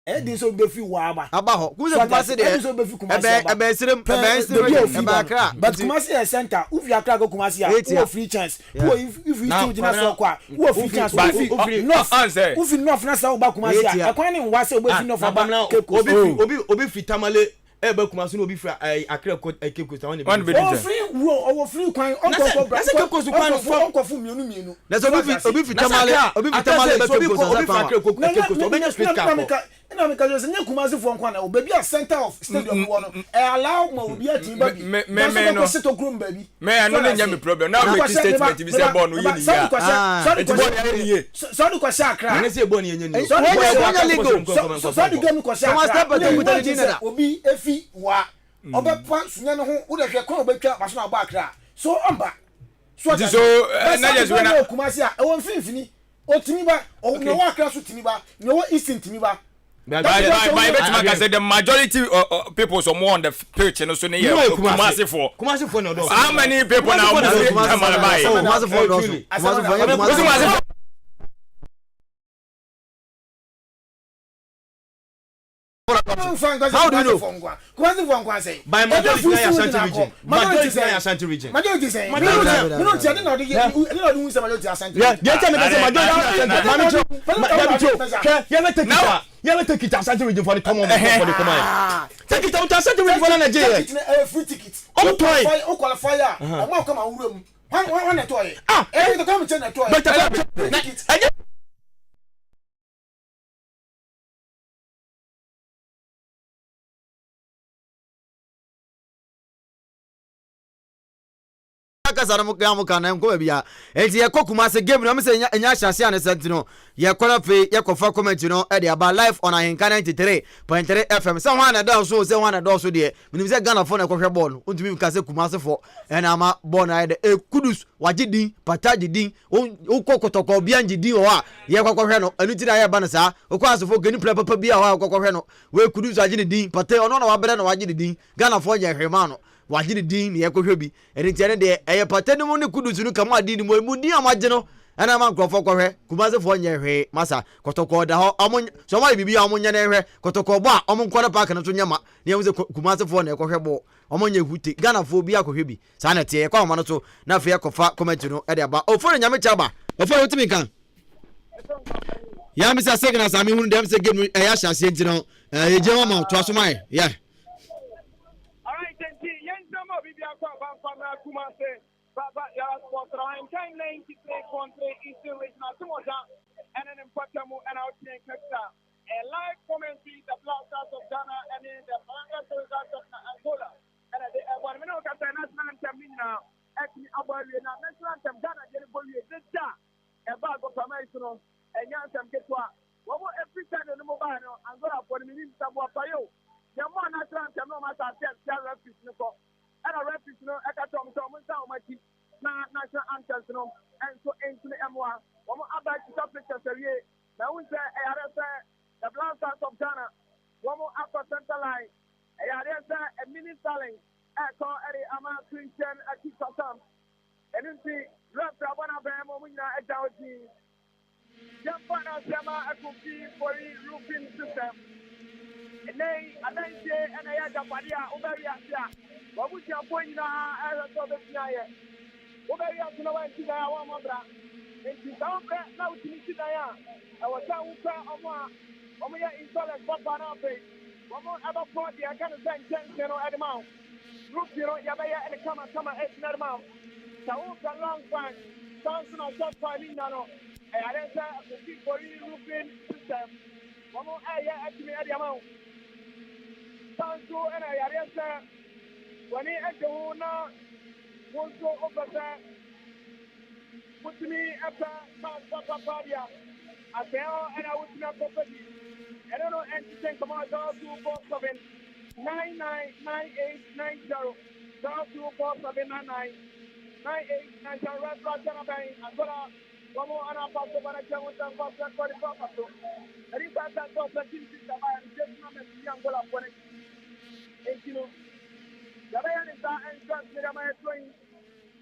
Edi so be fi waba. Aba ho. Kuze Kumasi de. So be fi Kumasi. Ebe sirem Akra. But Kumasi is center. If you Akra go Kumasi, you free chance. If you still Jina so kwa, you free chance. If you north na sa ba Kumasi. Akwa ni nwa se obi fi north aba. Obi fi Tamale ebe Kumasi no obi fi Akra Cape Coast one free kwan onko fu mienu. Na so obi fi Tamale ebe Cape Coast obenya street car. Na me kaje se Kumasi for nkwa na obi a center of stadium wo no allow ma obi a team baby me no sit okrum baby me no nya me problem now make statement be say born no ye ni ya sorry kwa Akra na say born ye ni sorry game kwa Akra obi efi wa obepa sunya no ho wo de hwe kwa obetwa baso na ba Akra so omba so na just we na Kumasi a e won finfini o timiba o no wa Akra so timiba no wa east timiba. By the majority of people so more on the pitch and so near Kumasi for no do. How many people now Kumasi for How do you know? Kumasi for nkwa say by majority na Ashanti region. Majority say we don't tell no dey no say majority Ashanti. Yeah, they tell me say majority Ashanti. You take it Ashanti region for the common for the command. Take it out Ashanti region for Nigeria. Free ticket. On toy. On qualifier. I want come and room. One toy. To come change the toy. But Akasara mu kana nko bia enti ye Kumasi game no me se nya hyase ane sentino ye kola fe ye kofa comment no e de aba live on Ahenkan 93.3 FM se ho na da so de minim se Ghana fo na kohwe ball no ntumi ka se Kumasi fo e na ma ball na de kudus wagidin pataji din o kokotoko bia ngidin o a ye kohwe no anu ti da ye ba na sa o ko asofo gani papa bia o a kohwe no we kudus wagidin pata ono na wabere na wagidin Ghana fo ye hwema no wagidi din ye kohwe bi entiane de eye patani mu ne kudusu nu kama din mu din amaje no ana man krofo kohwe Kumasi fo nye hwe masa kotoko da ho amon so ma bibi amonye na hwe kotoko bo a omon kwara park na to nyama ne yemu Kumasi fo na kohwe bo omon ye hute Ghana fo bi akohwe bi sa na tie kwa omano so na fe kofa comment no e de ba o fo nyame cha ba o fo otimi kan ya mi sa segna sa mi hunu dem se game e ya hyase ntino ye je ma to aso mai yeah. Kumasi, Baba, ya sponsor Ahenkan 93.3 Eastern Regional Timoja, and an Impatamu and out in Kekta. A live commentary, the Black Stars of Ghana and in the Vrs Angola. And at the one minute of the national anthem now, actually, about the national anthem Ghana, get a bully, this jar, a bag of Promotional, and Yansam Ketwa. What will every time in the mobile Angola for the minister of Payo? The one national anthem, no matter, and a refuge no ekatom so mo sa o maki na national anthems no and so into the M1 wo mo about to pictures awie na we say e are say the Black Stars of Ghana wo mo upper center line e are say a mini styling e ko eri ama Christian akisam and nti rep abana be mo nyina e dawo ji jampa na sema akufi for roofing system nei adanse and ya japadia oberi asia wabuti aponi na ala to be tiaye oberi asia wa ntina ya wa mabra enti taombe na utini tina ya awata uka omo ya install papa na pe omo aba for dia kan sen chen no edma group no ya ba ya e kama edma tawo kan long fan sounds no short time na no e arenza akufi for roofing system omo ya atimi ediamao Santo and I are when he at the owner wants to over there. Put me after Papa Padia. I say, oh, and I would not property. I don't know anything from our 247 999890 24799 9890 restaurant and go one more on our pastor when I tell with them for the purpose. And if that's that of the team system, I am just not a young girl of one. You know, the man is that and trust me, I'm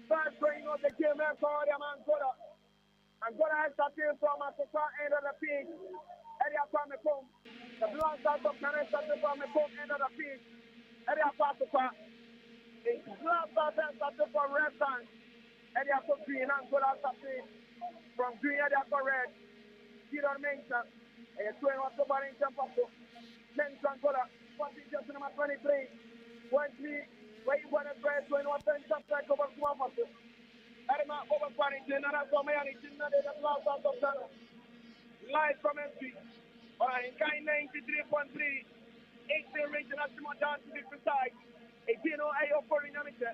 first going on the game for the Angola. Angola has started from at the far end of the pitch. Area Kwame Pom. The Blue Stars of Ghana started from the Pom end of the pitch. Area Patuka. The Blue Stars started from red side. Area Green Angola started from green area for red. Zero Mensa. And 21 to Barrington Paso. Mensa Angola. Position number 23. 1-3. Where you want to play 21 Mensa strike over Paso. Edema over Barrington. And that's all my only team. The Blue Stars of Ghana. Live from MC. Ahenkan 93.3. 18 regional small down to be precise. 18 AO for Inamita.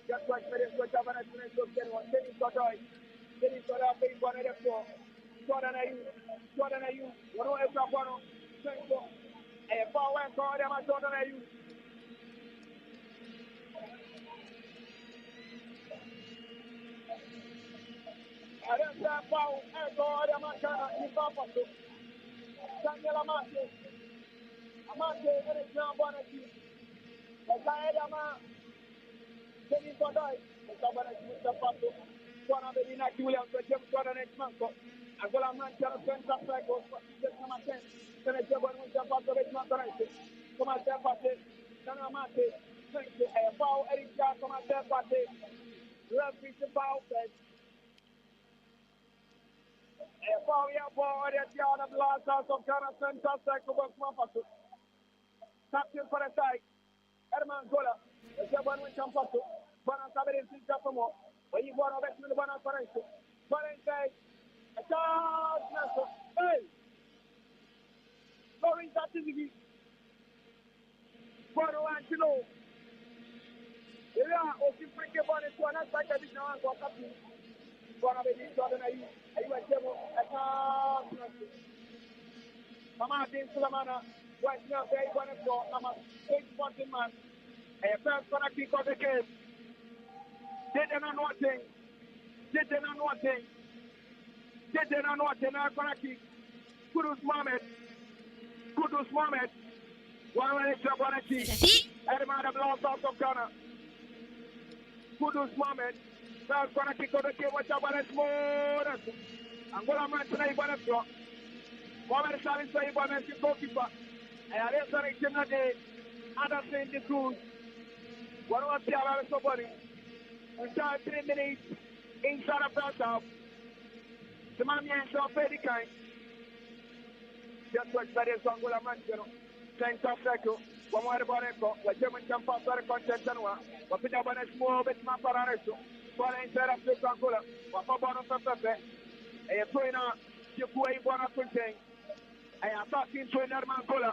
Just like Meredith was having a student of General. Dennis Godoy. Dennis Godoy pays 1 and 4. Jordan Ayu. 1 extra 1. And forward for them at Jordan Ayu. I don't say foul. And for them at Ghana in Papa. Daniel Amate, and it's now Bonaki. The Kaedama, Dennis Godoy, the Cabaret with the Pato, one of the Inaki Williams, the Jim Jordan and Manco, Angola Manchester, Central Cycle, number 10, Senator with the Pato, it's not the right. Come on, Pate, Daniel Amate, thank you, a foul, Eric Jar, come on, Pate, love me to foul, and for the other Blue Stars of Ghana Central Cycle of Mapato. Captain for the side, Herman Gola, the Japan with Champato, Bonan Sabarin Sintapamo, when you want to bet with the Bonan Farenso. Bonan say, a charge, Nasso, hey! Lawrence Activity. Bono Antino. There are also freaking Bonan to another side of the Nawan for Captain. Bonan Baby Jordan Ayu. Mama Dean Sulamana, right now, very one of your number 8 man. And first gonna kick off the game. Did they not know thing? Did they not know thing? Did they not know thing? I'm gonna kick. Kudus Mohamed. One minute, gonna kick. Edema the Blue Stars of Ghana. Kudus Mohamed. First gonna kick off the game. What's up, and more. Angola man tonight, one of your. Mohamed Salim say, one of the goalkeeper. And I didn't say, him today. Other thing the crew. One of the other somebody. We start 3 minutes inside the first half. The man is so very kind. Just what that is Angola man, you know. Central Cycle. One more about it. The German champion for the content. What we have on a small bit of Parareso. For the inside of the Angola. What about the Pepe? And you're going on. You go in one of the things. And you're talking to another Angola.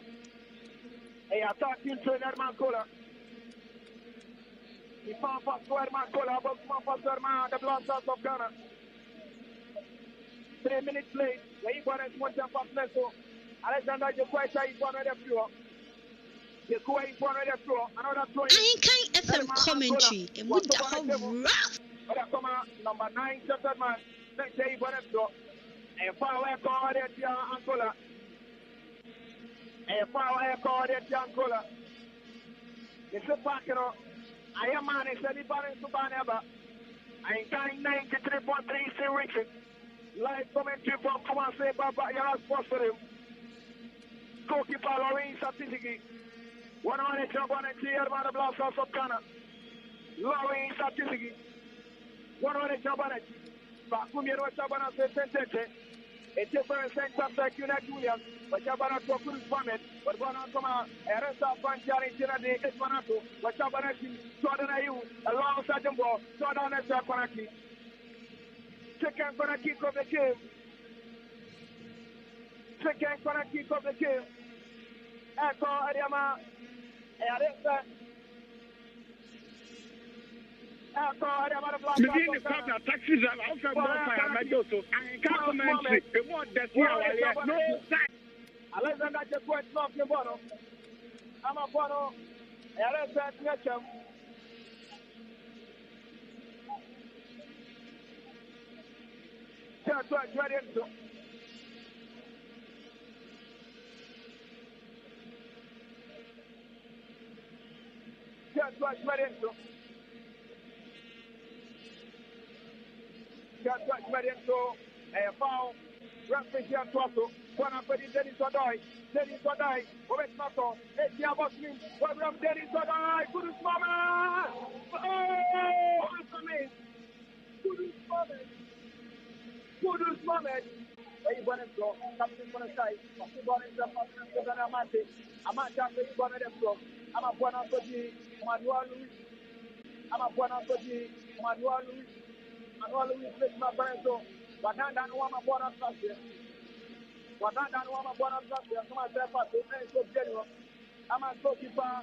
And you're talking to another Angola. Il fa un passo Angola, but un passo the Blue Stars of Ghana. 3 minutes late. When you want to one jump off Neso, Alexander, you're quite shy. You're one of the floor. You're quite one of the floor. Another throw. Ahenkan FM commentary. And with the whole rough. But I come out number 9, second man. Next day, one of the floor. And foul call at Angola. And foul call at Angola. It's a packet of. I am man is anybody to Banaba. Ahenkan 93.3 Richard. Live commentary from Kumase Baba Yara Sports for him. Goalkeeper Lawrence Activity. 100 job on a clear by the Blue Stars of Ghana. Lawrence Activity. 100 job on it. Bakumiro Chabana Sentence. A different center like United Williams. But Chabana Tokur Mohamed. But one on Toma. Eresa Panchari Tina de Esmanato. But Chabana Jordan Ayu. A long sergeant ball. Jordan Esa Panaki. Second for a kick of the game. Second for a kick of the game. Echo Ariama. Eresa. Within the quarter, taxis are also more fire by Joso. I can't commentary. The more that you are no side. Alexander just went off the bottom. I'm a bottom. Eresa Netcham. Just went right into. Just went right into. Just went right into. A foul. Referee here to Buona per di Dennis Odoi, come smatto, e siamo qui, guardiamo Dennis Odoi, Kudus Mama! Oh, Kudus Mohamed! Hey, buona flow, captain buona sai, ma buona in Amante, Amante, buona del flow, ama buona così, Manuel Luis, ama buona così, Manuel Luis, please my friend, so, Wananda no ama buona classe, Wananda no ama buona classe, come I said, Pastor, so general, ama so keeper.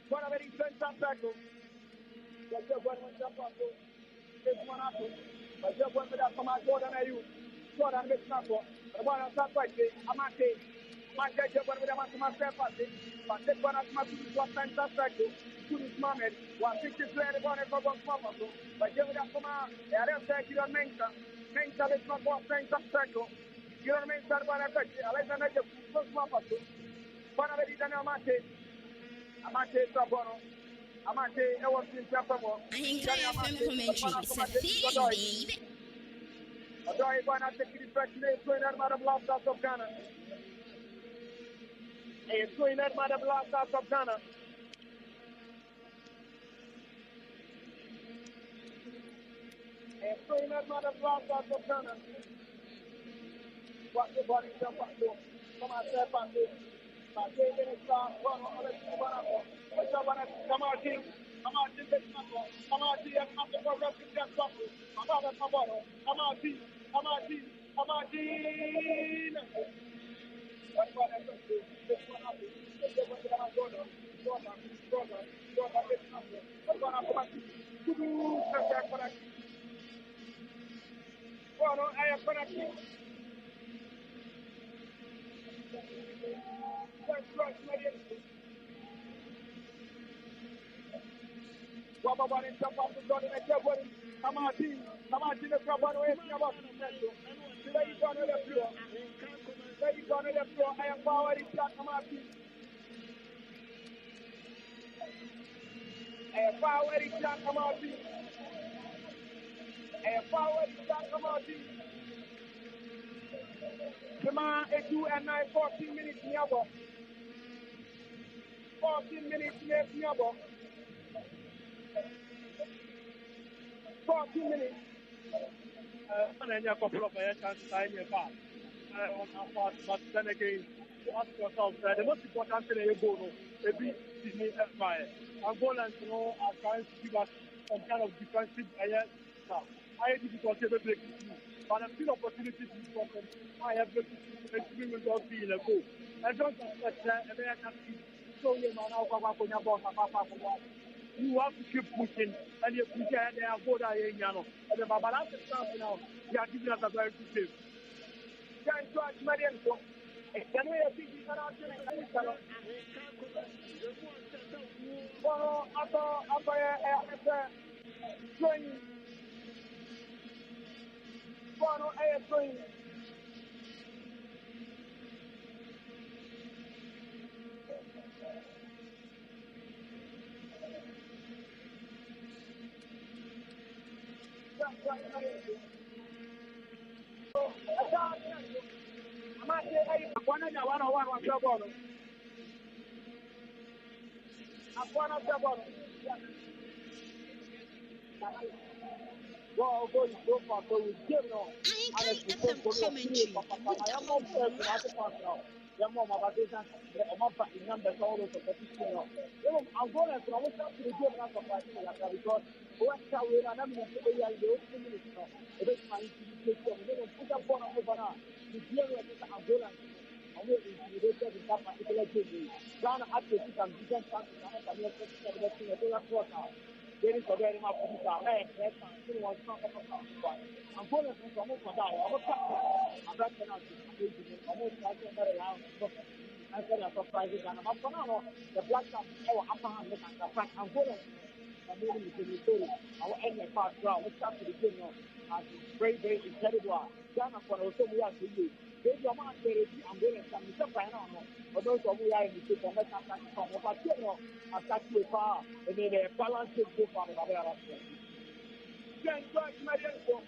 One of the center circle. Just one with the circle. This one up. But just one with that come out more than you. Jordan makes up for. The one on top right there. I'm at it. My judge, one with the man to my step at it. But this one has my two center circle. To this moment, 150 players on it for one muscle. But give it up come out. They are there. You don't mention. Mention is not one center circle. You don't mention one of the Alexander just close my muscle. One of the Daniel Mate. Amate Sabono. Amate, I was in Japamo. Ahenkan FM commentary. It's a thing, baby. Although I want to take the first name, so in that matter blasters of Ghana. And so in that matter blasters of Ghana. And so in that matter blasters of Ghana. What the body jump up to? Come on, step up to. Come on, and 14 minutes near 14 minutes near 14 minutes. And a couple of chances in your back. But then again, you ask yourself the most important thing you go no, maybe Sydney Empire. Angola, are trying to give us some kind of defensive now. I have difficulty to break it through. But I'm still opportunity to do something. I have the experiment of being a goal. I don't expect that American team so you know now you have to keep pushing and you push ahead there and go there in Yano. And the Babalas is now. They are giving us a very good game. Can you ask Marian? Can we have been the black cap upper hand and attack Angola. Our end part ground, we start to the game as very, very incredible. Ghana for also we are to you. There's your man there, Angola, and Mr. Pano, but those of we are in the system, let's attack from the Patino, attack you far, and then a balance is good for the Bavara. Then, George Marianko,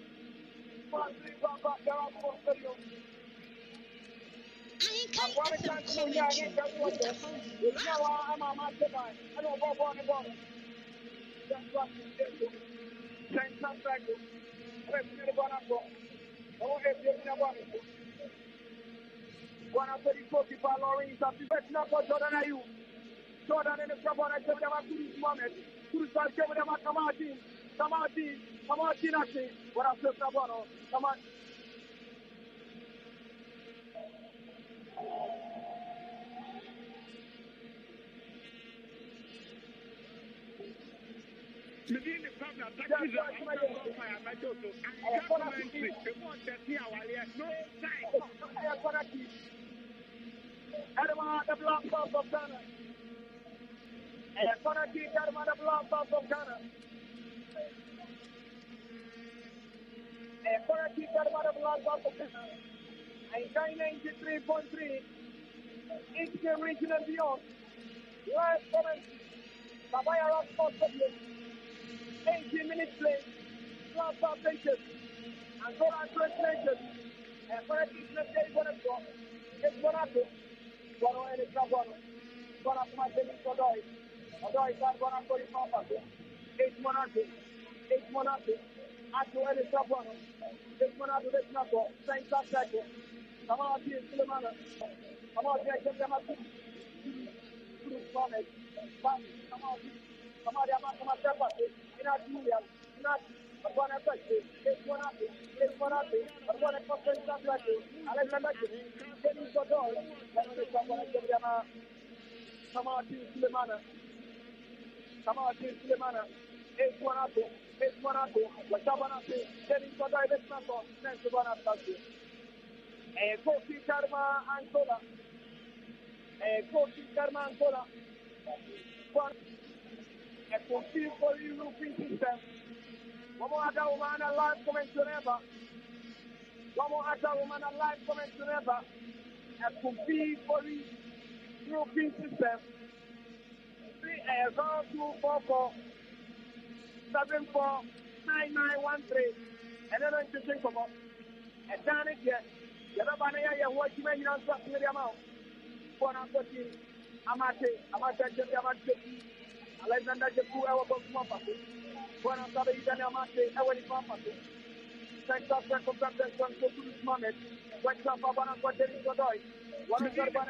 Ahenkan FM commentary. I don't go on the ball. That's what you do. Send some back. Let's get the ball up. Oh, if you're in the ball. One of the people are in the best number Jordan are you. Jordan in the trouble. I tell them to this moment. To the side, give them a come on, team. Come on, team. Come on, team. What I'm saying, come on. Within the problem, that is a fire, my daughter. I have commentary. The one that here, no side. I have got a key. Adama, the block of Ghana. I have got a key, Adama, the block of Ghana. I have got a key, Adama, the block of Ghana. I 93.3. It's the region and beyond. Live commentary. Babaya Rock Sports Stadium. 18 minutes play, last salvation, and go on translation. And for a team, let's say, what it's got. It's one up to one on any club one. One up my team for Doy. Although it's not one up for the Papa. It's one up to. It's one up to. At to any club one. It's one up to this number. Same subject. Come on, team, to the manner. Come on, team, come on, team. Come on, come on, come on, not Julian, not one of the it's one of it's one of the one of the Alexander, getting for door, come on, Sulemana, come on, Sulemana, it's one of the, it's one of the, what's up on us, getting for door, let's not go, next one of the and Kofi Karma Angola, and Kofi Karma Angola, one. A compete for the European system. One more other woman alive coming to never. One more other woman alive coming to never. A compete for the European system. 3-0-2-4-4 7-4-9-9-1-3. And then I'm just thinking about and done it yet. The other one here, what you may not trust me the amount. One of the team. Amate. Alexander Jeku, our Papa. One of the Italy Amate, our Papa. Thanks for the one to this moment. What's up, one of what there is a dog. One of the one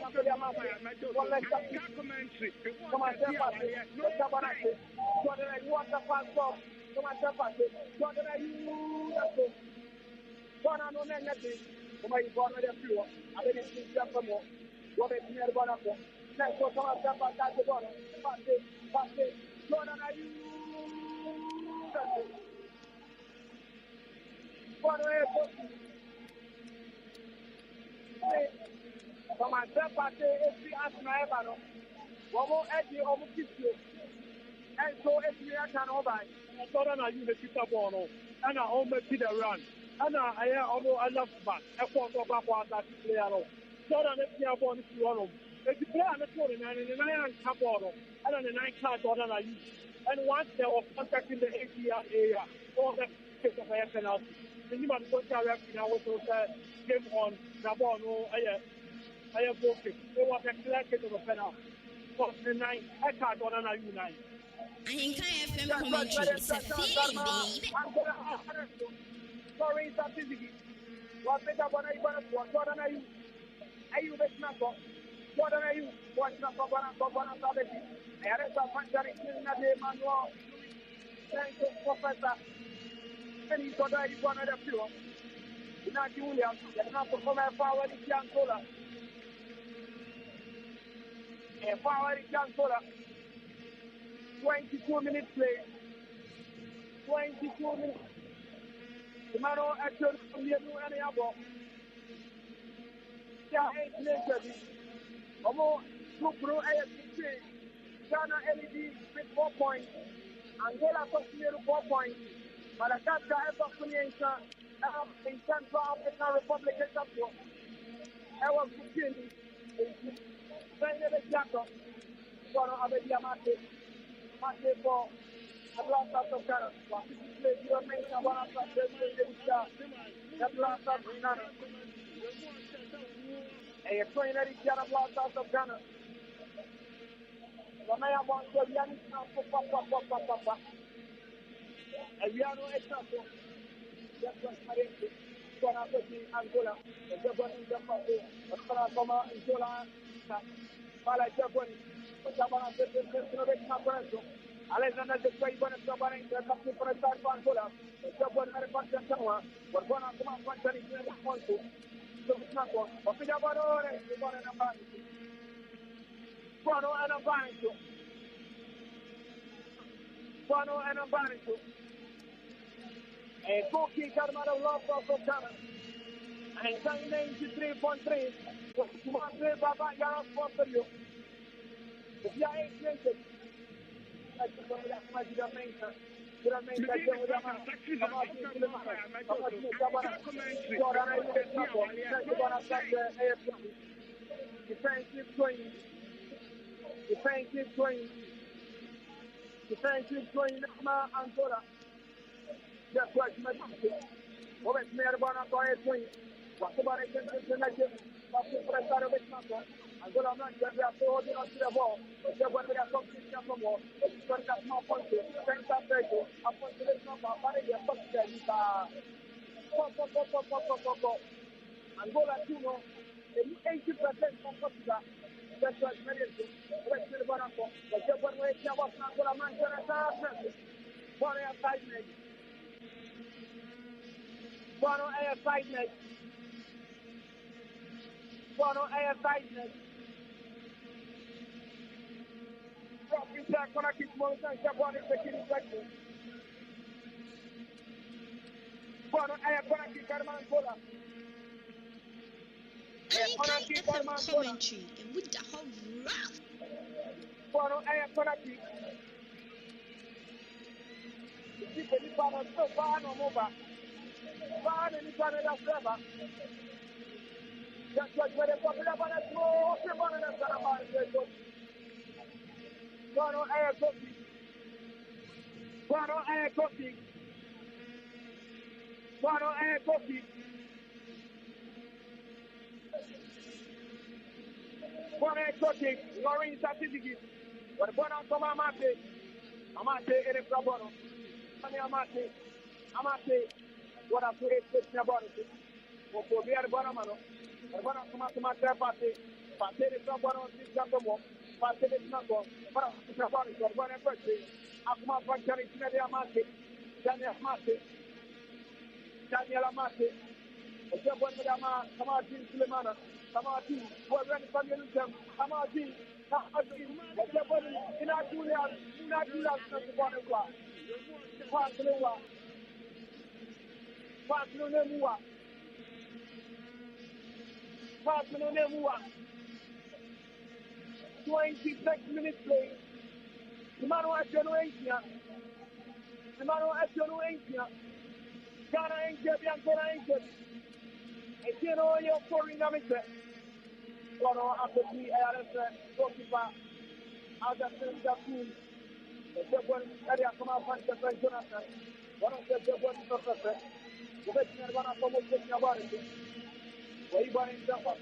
of the Amate. One less commentary. Come on, what I want the passport. Come on, what I use. One on negative. Come on, born with a few. I didn't see some more. What is near one of them? Let's go to our temple at the bottom. Pass it. Jordan, are you? What are you? From my temple, if we ask my ever, one more edgy or kiss you. And so if we are can over, Jordan, are you the Peter Bono? And I almost did a run. And I almost love back. I thought about that player. Jordan, if you are born to run. If you play on the 49 and the 9 cap order, and on the 9 card order, and once they were contacting the ATR area, all the case of a penalty. The new man got a rep now also said, game on Nabono, I have broken. It was a clear case of a penalty. For the 9 card order, 9. Ahenkan FM commentary. It's a feeling, baby. Sorry, it's a physical. What better one I want to watch? What are you? Are you the snapper? What are you? What's up? What are you? I had a fantastic manual. Thank you, Professor. And he's got one of the few. Not Julian, you're not to come and power the Angola. And power the Angola. 22 minutes play. 22 minutes. The man actually from the new any abo. Yeah, 8 minutes. Omo, Pro AFC. Ghana LED with 4 points. Angola continued 4 points. Madagascar evacuation in Central African Republic is up to. I was 15. Then the Jacob. For Abedia Mate for the blast of Ghana. You mentioned one of the blast of Ghana. A trainer blast of Ghana. When I want to young papa. A piano example. Just was Marenti. Angola. The Japan in Japan. The Paracoma in Jola. Pala Japan. Alexander the Quay when it's over in the country for a start for Angola. The Japan manufacturer somewhere. We're going to come up with 20 minutes to so it's not one. But we have already got an advantage. An advantage. Bono and Ambanico. A cookie Carmado Love of Ghana. And 93.3. Kumase Baba Yara sponsor you. If you are 8 minutes, like the one that might be the main time. Defensive swing, Angola. Just what you meant to do. What is near one of our swing? What's about it? What's the press out of it? Angola, not just the authority of the ball. But when we are completely from war, it's going to have more points. Thanks to Pedro. Upon the number, but it's a Angola, you know, 80% from Portugal. That's what it is. Let's see the Bonaco. But just when we have Angola, Manchester, one air side net. One air side net. One air side net. Gonna keep moving and one is taking section. One air gonna keep Angola. Ahenkan FM commentary. It would have rough. One air gonna keep. Keep any power so far no more. Far any power that forever. Just like where the popular one is more, the one is gonna Bono air cookie. Bono air cookie. Bono air cookie. Bono air cookie. Lorraine certificate. But Bono come Amate. Amate in the Bono. Amate. What I put it about it. For the Bono Mano. Bono come out to my party. Party is not Bono on this Gambo. Party is not Bono. Para o trabalho do Urbano é perfeito. A uma pancada em cima de Amate. Daniel Amate. O que é bom de Amar, Samadin Sulemana. Samadin, o Urbano também não tem. Samadin, o que é bom de Inajulian, não se pode igual. Quatro no Nemua. 26 minutes play. Emmanuel Ahenkan. Ghana Ahenkan, Angola Ahenkan. Et qui est encore une amitié. Bono a petit ARS, goalkeeper. Anderson Dafoe. Et c'est bon, elle a commencé à faire Jonathan. Bono c'est bon, professeur. Vous êtes bien, Bono, comme vous êtes bien, Bono. Oui, Bono, c'est bon.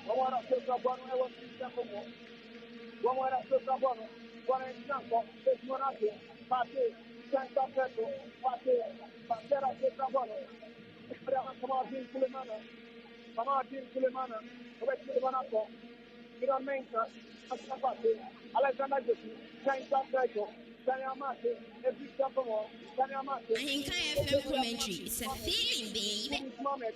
Bono, c'est bon, Bono, c'est bon. One more at the Bono, one in Sanko, this one at it, Pate, Santa Pedro, Pate, Patera Bono, Samadin Sulemana, West Silvanato, Iran Mensa, Asapate, Alexander Jesse, Santa Pedro, Daniamate, every Sapo, Daniamate. Ahenkan FM commentary. It's a feeling, baby. Moment.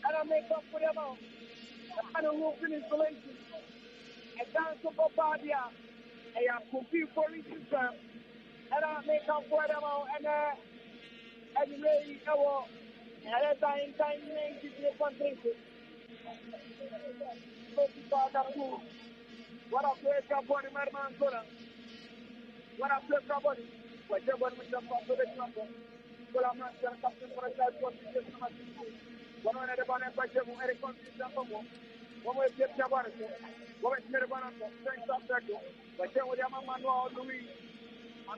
And I make up for them all. And a roofing installation. A dance of Babadia. I have compete for each system. And I make up for them all. And anyway, I will. And that's why in time, you ain't get your country. What a place for body, man, Angola. What a place for body. Whatever we jump off the number. Well, I'm not going to captain for a child for the one on the banner by Jemu, Eric Constance, one way to get Jabari, one way to get a banner, thanks to Sergio, but then with Manuel Louis, I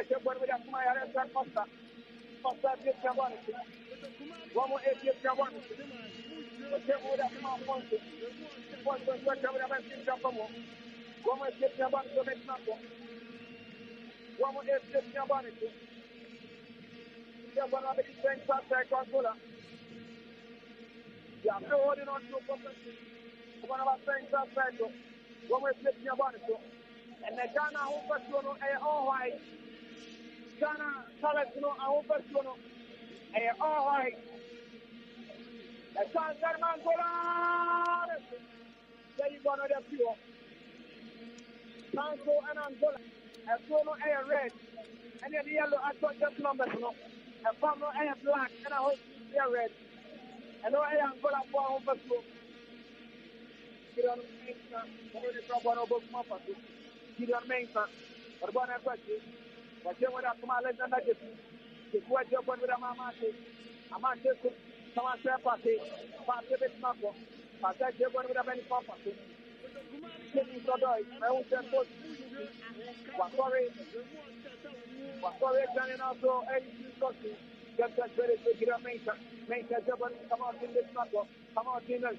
said, when we have my arrest and Costa get Jabari, one more 8 years Jabari, but then we have my point, one way to get Jabari, one way to get Jabari to make nothing, one more 8 years Jabari, one of the thanks to Sergio. We are still holding on to a position. One of our things are special. When we're flipping about it, and the Ghana who first one all white. Ghana talent no I first one all white. The San Angola. There you go another few. Sango and Angola. A solo air red. And then the yellow I got just numbers no. A farmer air black and I hope they're red. And no air Angola for first one. Gideon Mensa, already from one of those muffins. Gideon Mensa, or one of us. But you want to come out and let it. The quite your one with a mamma. A man just come out to a party. Party with Marco. But that's your one with a many property. Getting so doy, I won't say for sorry, turning out so anything costly. Just as very good, Gideon Mensa. Mensa, come out in this Marco. Come out in this.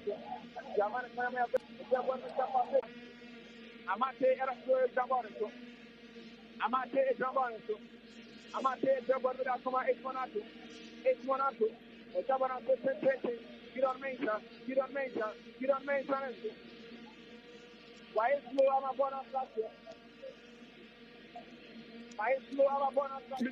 Amate era so Jabanto. Amate Jabanto. Amate Jabanto come 8-1-2. 8-1-2. Jabanto 20. Gideon Mensa. Why is slow on a bonus last year? Why is slow on a bonus last year?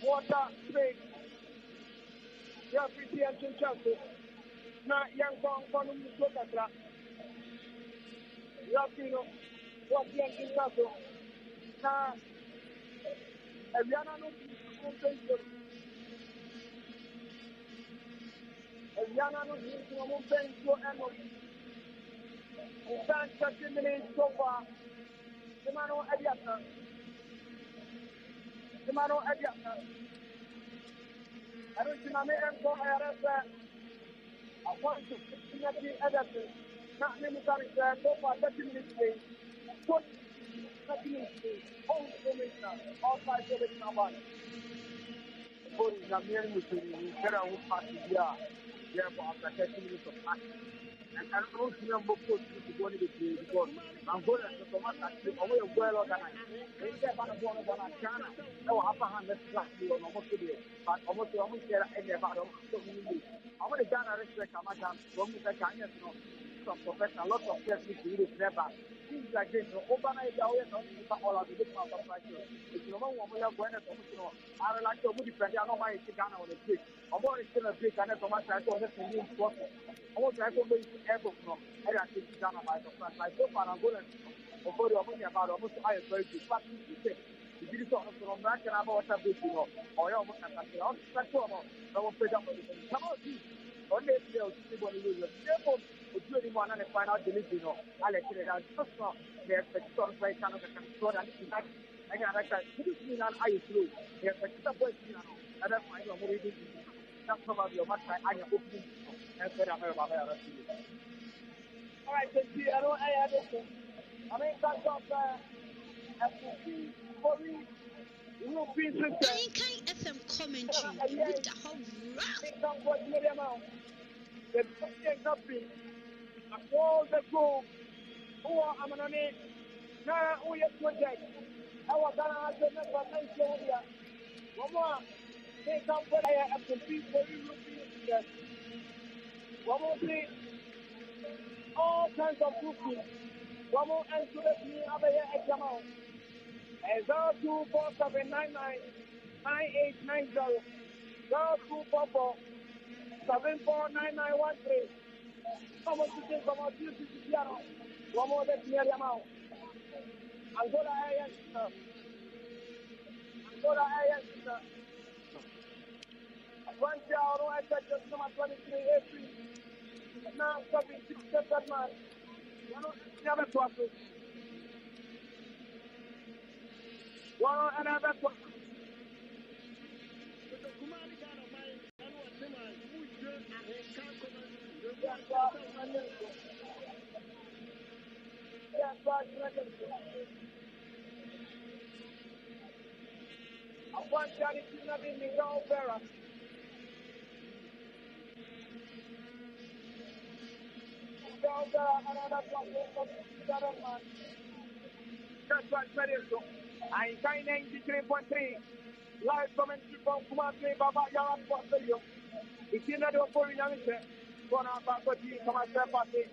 Water spray. You appreciate your chances. Now, young Kong, you look at that. You have seen what the engine castle. Now, if you are not moving, if you are not moving, you can't 30 minutes so far. The man who Ediasan. I don't see my man go ahead. I want to see Edison. Not many times so far 30 minutes. Put 30 minutes. All five minutes now. For the mere Muslim, who passed here. Therefore, after 30 minutes of action. And I don't remember to go to the game because I'm going to automatically away well organized. They say about a ball of Ghana. Oh, upper hand, let's flat you on almost today. But almost there any about so many days. I want to Ghana respect a madam from the Ghanaians, some professional, lots of players need to use never. Things like this, overnight, they always all of the different operations. If you know what we are going to do, I like to defend. I know why it's Ghana on the street. I'm going to still a big and automatically on the same process. I want to have a airport from I think Ghana by the front. Like so far, I'm going to go to about almost I very good. But you did it on from back and about what big or almost at the outset. I will pick up on it. Come on, only if you see what you do. Therefore, it's really one and find out the living. I let it out. Just not there's a storm by Canada can store and I got that. This is an eye through. There's a couple of and that's why I'm reading. That's probably your much I am opening. And said I'm about all right, I don't have it. I mean, that's of FCC for me. Ahenkan FM commentary with the whole rock. The subject of me, all the group who are Amanani, now we are project. Our Ghana has been never mentioned here. One more, they come for a complete for European. One more thing, all kinds of cooking. One more answer to me over here at Jamal. 0247999890. 0244 749913. Vamos to think about you to Piano. One more than near Yamau. Angola AFCON. Angola AFCON. One hour, I said just number 23 April. Now, 76 man. You know, never talk to. One another talk. I want Johnny to not be Miguel Vera. Miguel Vera, another platform of man. That's what I said. Ahenkan 93.3. Live commentary from Kumasi Baba Yara Sports Stadium. It's in the door for Yamise. Kona Bakoti, Commander Party.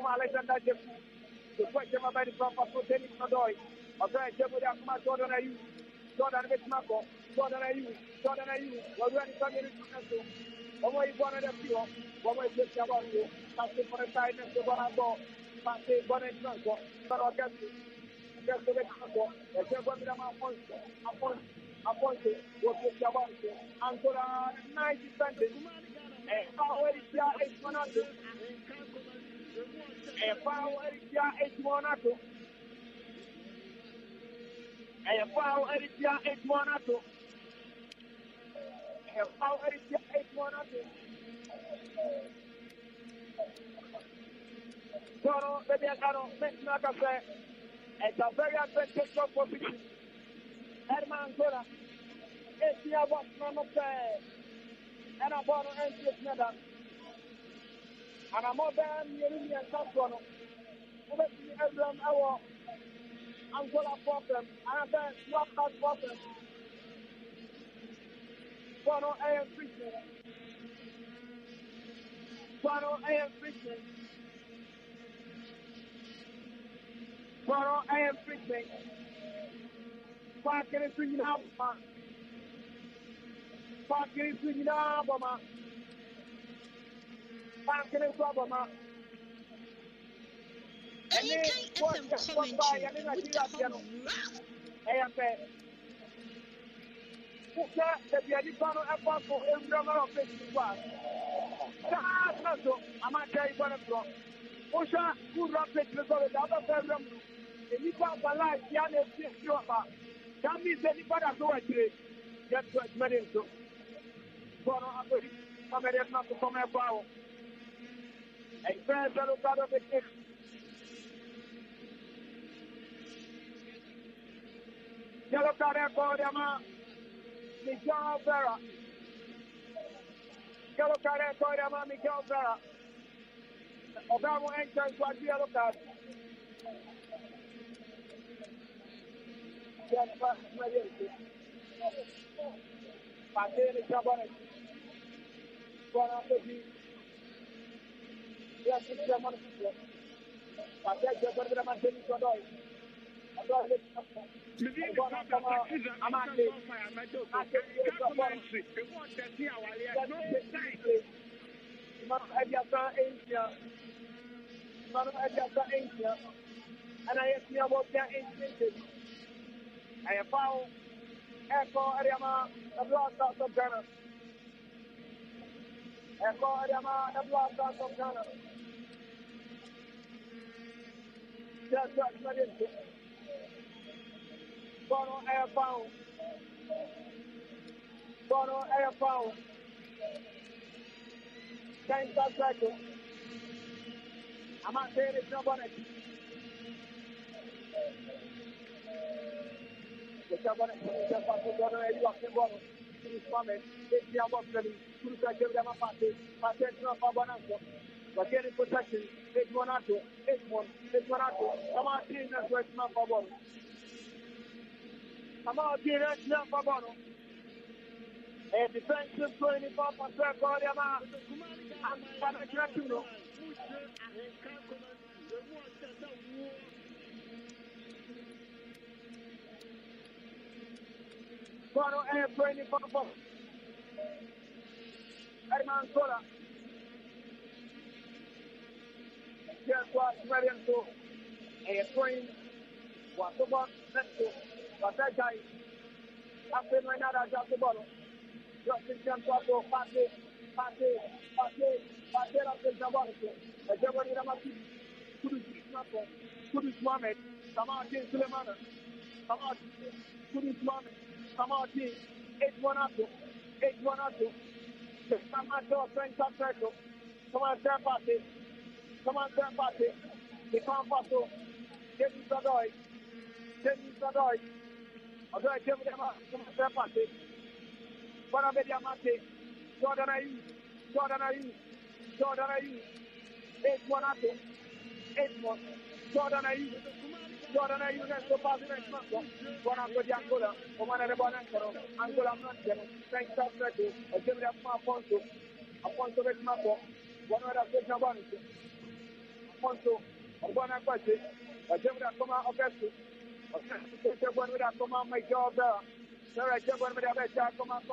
Alexander Jeff. The question about the proper for Dennis Nadoy. Okay, Jeff with Akuma Jordan Ayu. Jordan Vetmako. Jordan Ayu. Jordan Ayu. We're ready to come in. One way is one of the few. One way is just about you. Passing for the side next to Bonabo. Passing Bonnet Franco. But I'll get you. Just to make Franco. The Jeff with them Aponte. What is about you? Angola 90 cents. And power is here 8-1. And power is here 8-1. And power is here 8-1. And power is here 8-1. So, baby, I don't make like I say. It's a very advantageous position. Angola. It's here what's not fair. And I'm going to enter this medal. And I'm more than nearly a top one. Let's see everyone our Angola problem. And then swap that problem. Bono AM Fishing. Bono AM Fishing. Bono AM Fishing. Parking is swinging out. Parking is swinging out. Parking is swinging out. AFCON commentary with the whole rough. AFCON. The Biadipano Apostle in Drama of Festival. I'm not telling you what I'm from. Osha, good rapid result, the other program. The Nipa Balai, Yana, Yoba. That means that Nipa has no idea. That's what made him so. Bono, I'm ready not to come here. A friend, I look out of the kick. Yellow card for them. Miguel Vera. Yellow card for them. Miguel Vera. Obama entrance was yellow card. Yes, but Patene Cabaret. Yes, it's a monster. Patene Cabaret. And I asked me about that incident. I have found Echo Ariama, the blast of Ghana. Echo Ariama, the blast of Ghana. That's what's not in it. Bono Airbound. Bono Airbound. Thanks, that's I'm not saying it's nobody. The Cabaret, the Pastor, you are the bottom. This moment, it's the Apostle, who can give them a party, but that's not for Bonanza. But getting protection, it's one or two, it's one, Come on, team, that's where it's not for Bono. Come on, team, that's not for Bono. A defensive 24% for them, and Panagatuno. Bono and 24%. Herman Sola. Guess what? Marian to a train. What's about next to what that guy? After my nada, just the bottle. Just in terms of party, after the bottle. The Germany Ramaki. Kudus Mohammed. Come out, Suleiman. Come out, Kudus Mohammed. Come out, 8-1-2. 8-1-2. Come on, to a French circle. Come on, third party. Come on, third party. The Campasso. Dennis Sadoy. Although I tell them, come on, third party. Banabedia Mate. Jordan Ayu. 8-1-2. 8-1. Jordan Ayu. Jordan, you know, so far, next month. One of the Angola, one of the Bonanza, Angola, thanks to Freddy, a Jimmy Afonso, Afonso Mako, one of the Freddy Bonanza, Afonso, a Bonaparte, a Jimmy Akoma Augusto, a one with Akoma, my job there. Sir, I jump on with a better